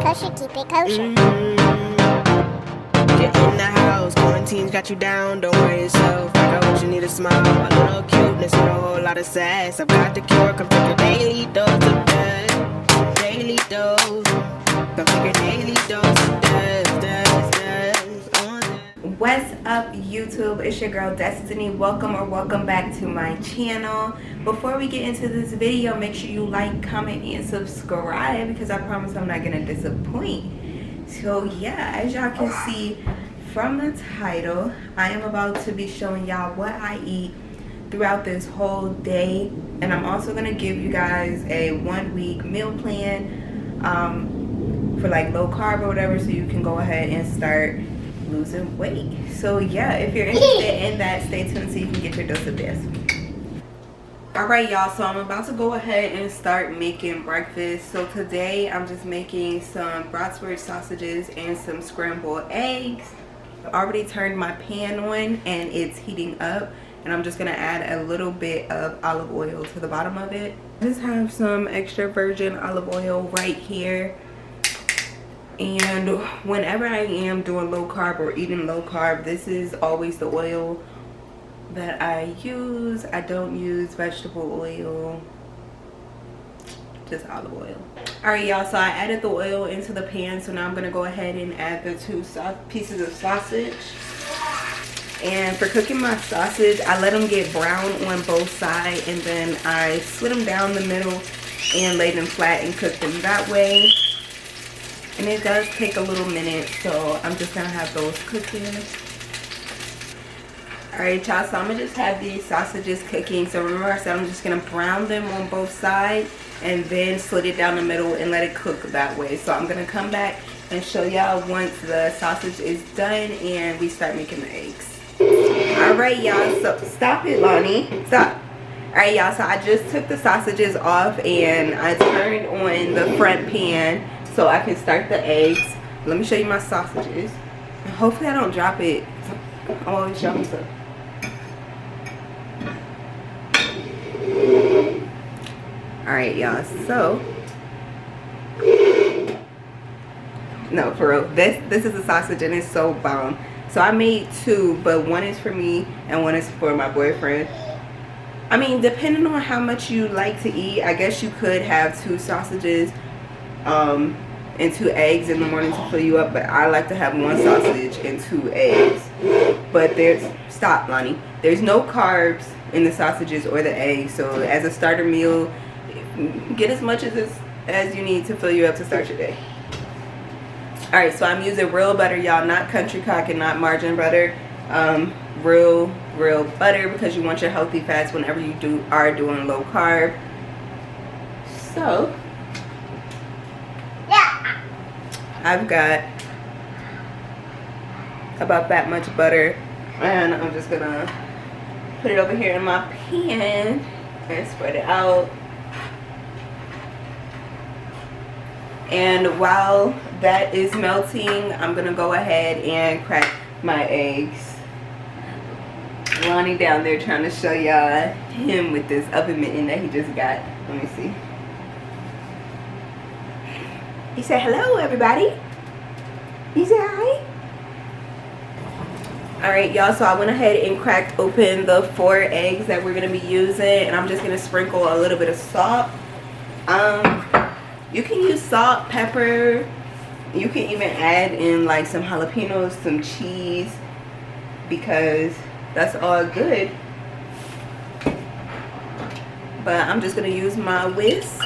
kosher, keep it kosher. Get in the house, quarantine's got you down, don't worry yourself. I got what you need, a smile, a little cuteness, and a whole lot of sass. I've got the cure, come take your daily dose of that. Daily dose. Come take your daily dose of that. What's up, YouTube? It's your girl Destiny. Welcome back to my channel. Before we get into this video, make sure you like, comment, and subscribe, because I promise I'm not gonna disappoint. So yeah, as y'all can see from the title, I am about to be showing y'all what I eat throughout this whole day, and I'm also gonna give you guys a 1-week meal plan for like low carb or whatever, so you can go ahead and start losing weight. So yeah, if you're interested in that, stay tuned so you can get your dose of this. Alright y'all, so I'm about to go ahead and start making breakfast. So today I'm just making some bratwurst sausages and some scrambled eggs. I already turned my pan on and it's heating up, and I'm just gonna add a little bit of olive oil to the bottom of it. I just have some extra virgin olive oil right here. And whenever I am doing low carb or eating low carb, this is always the oil that I use. I don't use vegetable oil, just olive oil. Alright y'all, so I added the oil into the pan, so now I'm gonna go ahead and add the 2 pieces of sausage. And for cooking my sausage, I let them get brown on both sides, and then I split them down the middle and lay them flat and cook them that way. And it does take a little minute, so I'm just gonna have those cooking. Alright y'all, so I'm gonna just have these sausages cooking. So remember I said I'm just gonna brown them on both sides and then slit it down the middle and let it cook that way. So I'm gonna come back and show y'all once the sausage is done and we start making the eggs. Alright y'all, so stop it, Lonnie, stop. Alright y'all, so I just took the sausages off and I turned on the front pan so I can start the eggs. Let me show you my sausages. Hopefully I don't drop it. I'm always showing stuff. Alright y'all, so no, for real, this is a sausage and it's so bomb. So I made 2, but one is for me and one is for my boyfriend. I mean, depending on how much you like to eat, I guess you could have 2 sausages and 2 eggs in the morning to fill you up, but I like to have 1 sausage and 2 eggs. But stop Lonnie, there's no carbs in the sausages or the eggs, so as a starter meal, get as much as you need to fill you up to start your day. Alright, so I'm using real butter y'all, not country crock and not margarine butter. Real butter, because you want your healthy fats whenever you are doing low carb. So I've got about that much butter, and I'm just gonna put it over here in my pan and spread it out. And while that is melting, I'm gonna go ahead and crack my eggs. Lonnie down there trying to show y'all him with this oven mitten that he just got. Let me see. He said hello everybody. He said hi. Alright y'all, so I went ahead and cracked open the 4 eggs that we're going to be using, and I'm just going to sprinkle a little bit of salt. You can use salt, pepper, you can even add in like some jalapenos, some cheese, because that's all good. But I'm just going to use my whisk.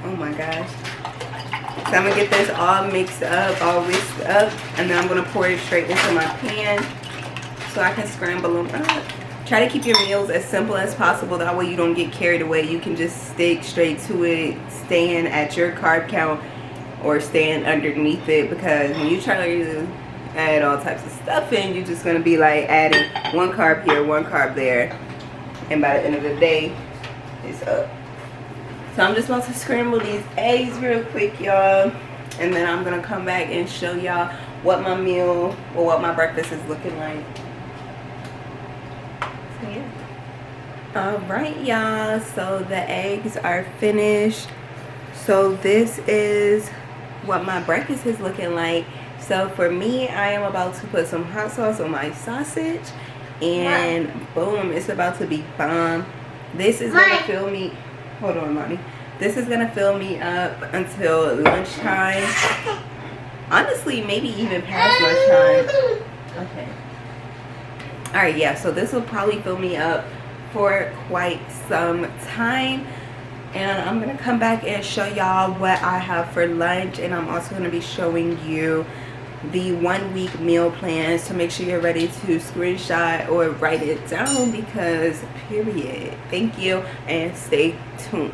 Oh my gosh. So I'm going to get this all mixed up, all whisked up, and then I'm going to pour it straight into my pan so I can scramble them up. Try to keep your meals as simple as possible, that way you don't get carried away. You can just stick straight to it, staying at your carb count or staying underneath it, because when you try to add all types of stuff in, you're just going to be like adding 1 carb here, 1 carb there, and by the end of the day, it's up. So I'm just about to scramble these eggs real quick, y'all, and then I'm gonna come back and show y'all what my meal or what my breakfast is looking like. So yeah. Alright y'all, so the eggs are finished. So this is what my breakfast is looking like. So for me, I am about to put some hot sauce on my sausage, and boom, it's about to be bomb. This is gonna fill me, hold on, Lonnie. This is gonna fill me up until lunchtime. Honestly, maybe even past lunchtime. Okay. Alright, yeah, so this will probably fill me up for quite some time. And I'm going to come back and show y'all what I have for lunch. And I'm also going to be showing you the 1 week meal plan. So make sure you're ready to screenshot or write it down, because period. Thank you, and stay tuned.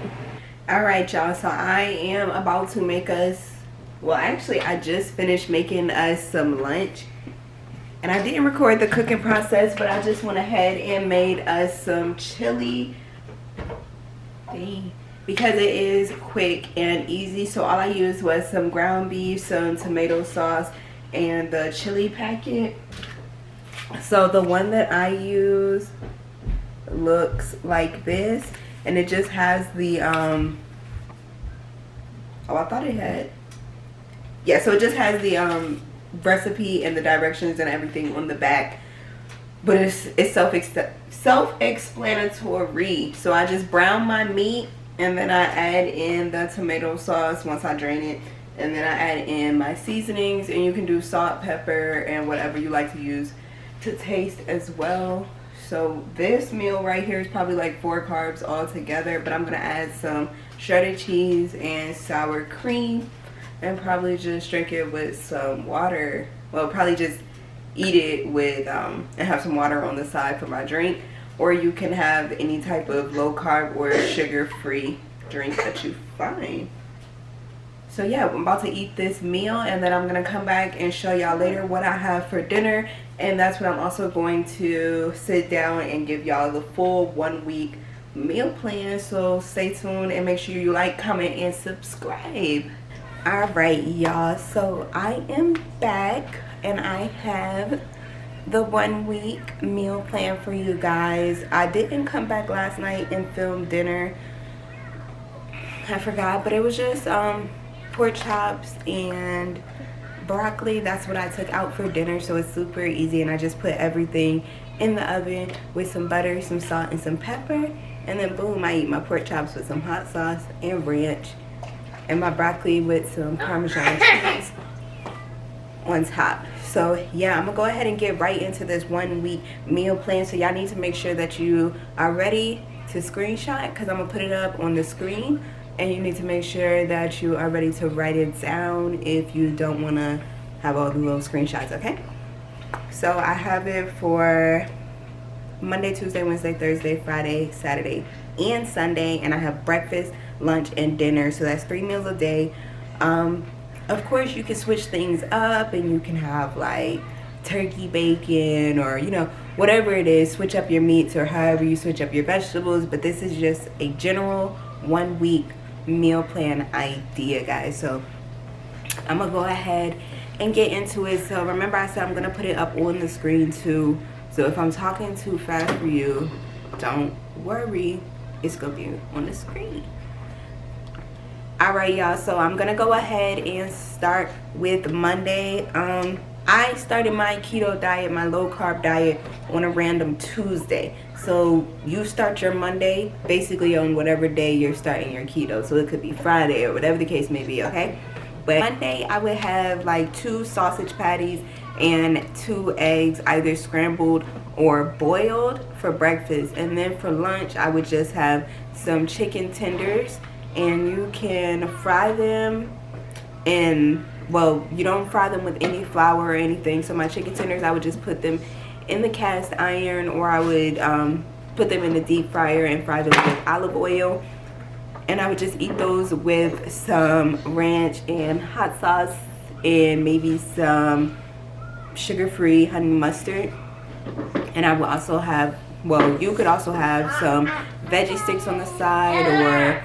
Alright, y'all, so I am about to make us, well, actually I just finished making us some lunch. And I didn't record the cooking process, but I just went ahead and made us some chili. Because it is quick and easy. So all I used was some ground beef, some tomato sauce, and the chili packet. So the one that I use looks like this, and it just has the oh, I thought it had, yeah, so it just has the recipe and the directions and everything on the back, but it's self-explanatory. So I just brown my meat, and then I add in the tomato sauce once I drain it, and then I add in my seasonings, and you can do salt, pepper, and whatever you like to use to taste as well. So this meal right here is probably like 4 carbs all together, but I'm gonna add some shredded cheese and sour cream, and probably just drink it with some water. Well, probably just eat it with and have some water on the side for my drink. Or you can have any type of low carb or sugar free drink that you find. So yeah, I'm about to eat this meal, and then I'm gonna come back and show y'all later what I have for dinner. And that's when I'm also going to sit down and give y'all the full 1 week meal plan. So stay tuned and make sure you like, comment, and subscribe. Alright, y'all, so I am back, and I have the 1 week meal plan for you guys. I didn't come back last night and film dinner. I forgot, but it was just pork chops and broccoli. That's what I took out for dinner, so it's super easy. And I just put everything in the oven with some butter, some salt, and some pepper, and then boom, I eat my pork chops with some hot sauce and ranch, and my broccoli with some Parmesan cheese on top. So yeah, I'm gonna go ahead and get right into this 1 week meal plan. So y'all need to make sure that you are ready to screenshot, because I'm gonna put it up on the screen, and you need to make sure that you are ready to write it down if you don't want to have all the little screenshots. Okay, so I have it for Monday, Tuesday, Wednesday, Thursday, Friday, Saturday, and Sunday, and I have breakfast, lunch, and dinner. So that's 3 meals a day. Of course, you can switch things up, and you can have like turkey bacon, or you know, whatever it is, switch up your meats or however you switch up your vegetables. But this is just a general 1 week meal plan idea, guys. So I'm gonna go ahead and get into it. So remember, I said I'm gonna put it up on the screen too. So if I'm talking too fast for you, don't worry, it's gonna be on the screen. Alright, y'all, so I'm gonna go ahead and start with Monday. I started my keto diet, my low carb diet, on a random Tuesday. So you start your Monday basically on whatever day you're starting your keto. So it could be Friday or whatever the case may be, okay? But Monday I would have like 2 sausage patties and 2 eggs, either scrambled or boiled, for breakfast. And then for lunch I would just have some chicken tenders, and you can fry them, and well, you don't fry them with any flour or anything. So my chicken tenders, I would just put them in the cast iron, or I would put them in the deep fryer and fry them with olive oil. And I would just eat those with some ranch and hot sauce, and maybe some sugar-free honey mustard. And I would also have, well, you could also have some veggie sticks on the side, or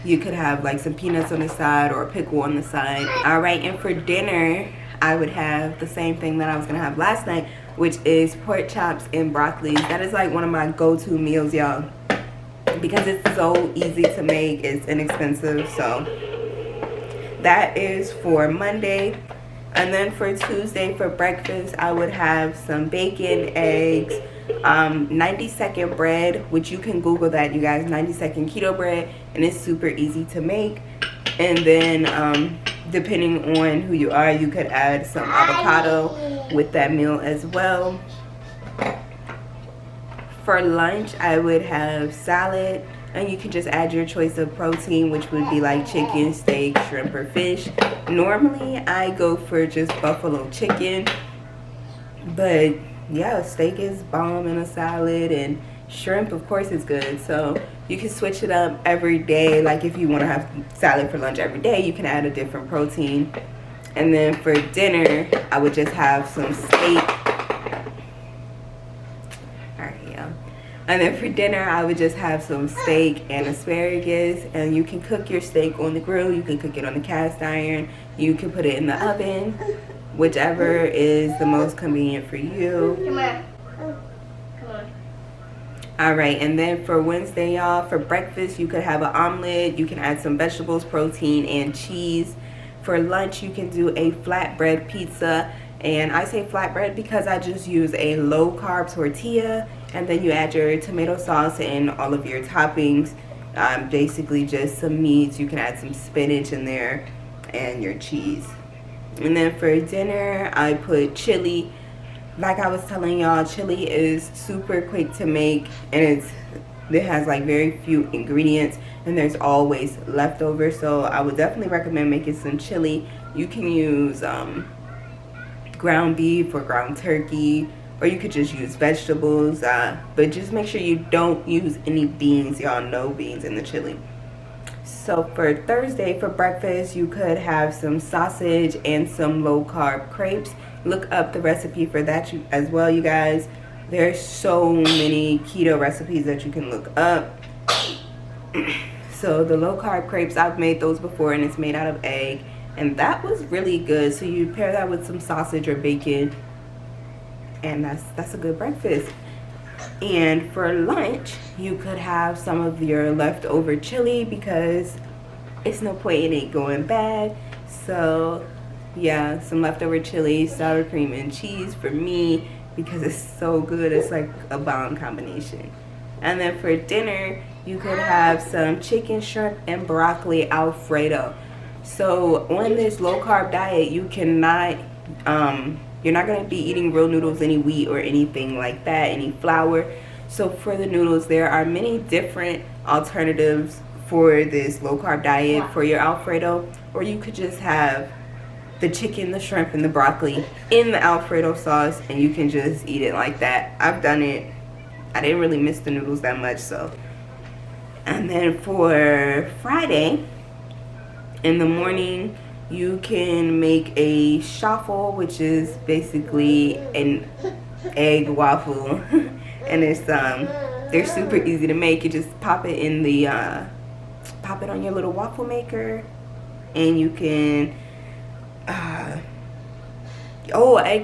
you could have like some peanuts on the side, or a pickle on the side. All right, and for dinner, I would have the same thing that I was gonna have last night, which is pork chops and broccoli. That is like one of my go-to meals, y'all. because it's so easy to make, it's inexpensive. So that is for Monday. And then for Tuesday for breakfast, I would have some bacon, eggs, 90-second bread, which you can Google that, you guys, 90-second keto bread, and it's super easy to make. And then depending on who you are, you could add some avocado with that meal as well. For lunch, I would have salad, and you can just add your choice of protein, which would be like chicken, steak, shrimp, or fish. Normally, I go for just buffalo chicken, but yeah, steak is bomb in a salad, and shrimp, of course, is good. So you can switch it up every day. Like if you want to have salad for lunch every day, you can add a different protein. And then for dinner, I would just have some steak. And then for dinner, I would just have some steak and asparagus. And you can cook your steak on the grill. You can cook it on the cast iron. You can put it in the oven. Whichever is the most convenient for you. Come on. Come on. Alright, and then for Wednesday, y'all, for breakfast, you could have an omelet. You can add some vegetables, protein, and cheese. For lunch, you can do a flatbread pizza. And I say flatbread because I just use a low-carb tortilla. And then you add your tomato sauce and all of your toppings. Basically just some meats. You can add some spinach in there and your cheese. And then for dinner, I put chili. Like I was telling y'all, chili is super quick to make. And it has like very few ingredients. And there's always leftover. So I would definitely recommend making some chili. You can use ground beef or ground turkey, or you could just use vegetables, but just make sure you don't use any beans. Y'all, no beans in the chili. So for Thursday for breakfast, you could have some sausage and some low-carb crepes. Look up the recipe for that as well, you guys. There's so many keto recipes that you can look up. So the low-carb crepes, I've made those before, and it's made out of egg. And that was really good. So you pair that with some sausage or bacon, and that's a good breakfast. And for lunch, you could have some of your leftover chili because it's no point in it going bad. So yeah, some leftover chili, sour cream, and cheese for me because it's so good. It's like a bomb combination. And then for dinner, you could have some chicken, shrimp, and broccoli Alfredo. So on this low carb diet, you cannot, you're not going to be eating real noodles, any wheat or anything like that, any flour. So for the noodles, there are many different alternatives for this low carb diet for your Alfredo. Or you could just have the chicken, the shrimp, and the broccoli in the Alfredo sauce, and you can just eat it like that. I've done it. I didn't really miss the noodles that much, so. And then for Friday, in the morning, you can make a shuffle, which is basically an egg waffle. And it's they're super easy to make. You just pop it in the pop it on your little waffle maker, and you can egg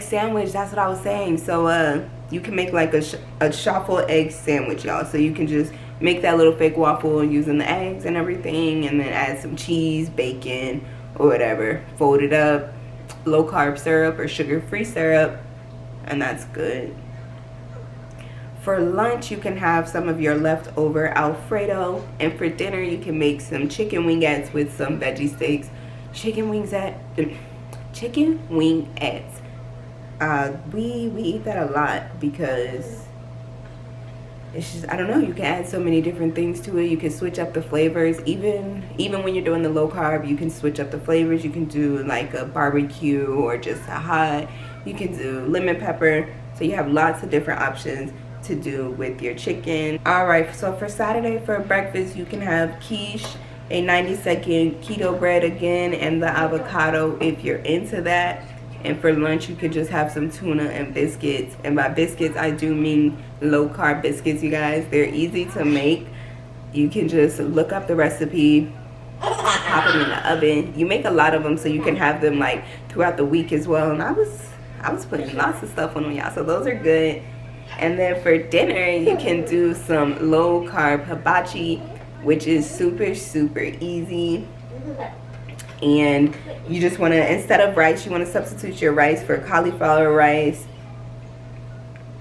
sandwich. That's what I was saying. So you can make like a shuffle egg sandwich, y'all. So you can just make that little fake waffle using the eggs and everything, and then add some cheese, bacon, or whatever. Fold it up, low carb syrup or sugar-free syrup, and that's good. For lunch, you can have some of your leftover Alfredo, and for dinner, you can make some chicken wingettes with some veggie steaks. Chicken wingettes. We eat that a lot because it's just, I don't know, you can add so many different things to it. You can switch up the flavors. Even when you're doing the low carb, you can switch up the flavors. You can do like a barbecue or just a hot. You can do lemon pepper. So you have lots of different options to do with your chicken. Alright, so for Saturday for breakfast, you can have quiche, a 90-second keto bread again, and the avocado if you're into that. And for lunch, you could just have some tuna and biscuits. And by biscuits, I do mean low-carb biscuits, you guys. They're easy to make. You can just look up the recipe, pop them in the oven. You make a lot of them so you can have them like throughout the week as well. And I was putting lots of stuff on them, y'all. So those are good. And then for dinner, you can do some low carb hibachi, which is super, super easy. And you just want to, instead of rice, you want to substitute your rice for cauliflower rice.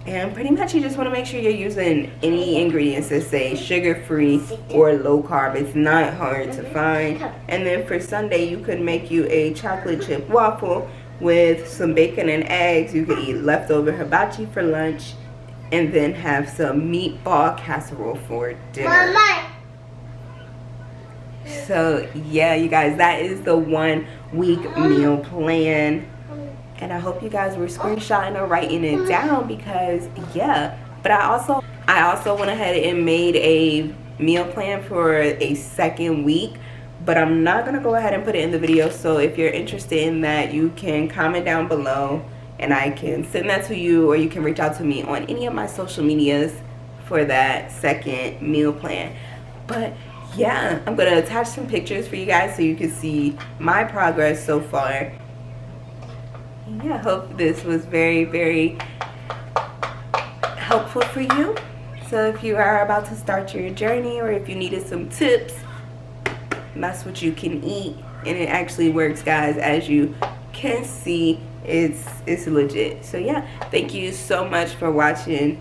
And pretty much you just want to make sure you're using any ingredients that say sugar-free or low carb. It's not hard to find. And then for Sunday, you could make you a chocolate chip waffle with some bacon and eggs. You could eat leftover hibachi for lunch and then have some meatball casserole for dinner. Mama. So yeah, you guys, that is the 1 week meal plan. And I hope you guys were screenshotting or writing it down, because yeah. But I also went ahead and made a meal plan for a 2nd week, but I'm not gonna go ahead and put it in the video. So if you're interested in that, you can comment down below and I can send that to you, or you can reach out to me on any of my social medias for that 2nd meal plan. But yeah, I'm gonna attach some pictures for you guys so you can see my progress so far. Yeah, I hope this was very, very helpful for you. So if you are about to start your journey, or if you needed some tips, that's what you can eat. And it actually works, guys. As you can see, it's legit. So yeah, thank you so much for watching.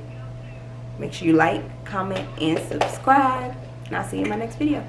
Make sure you like, comment, and subscribe. And I'll see you in my next video.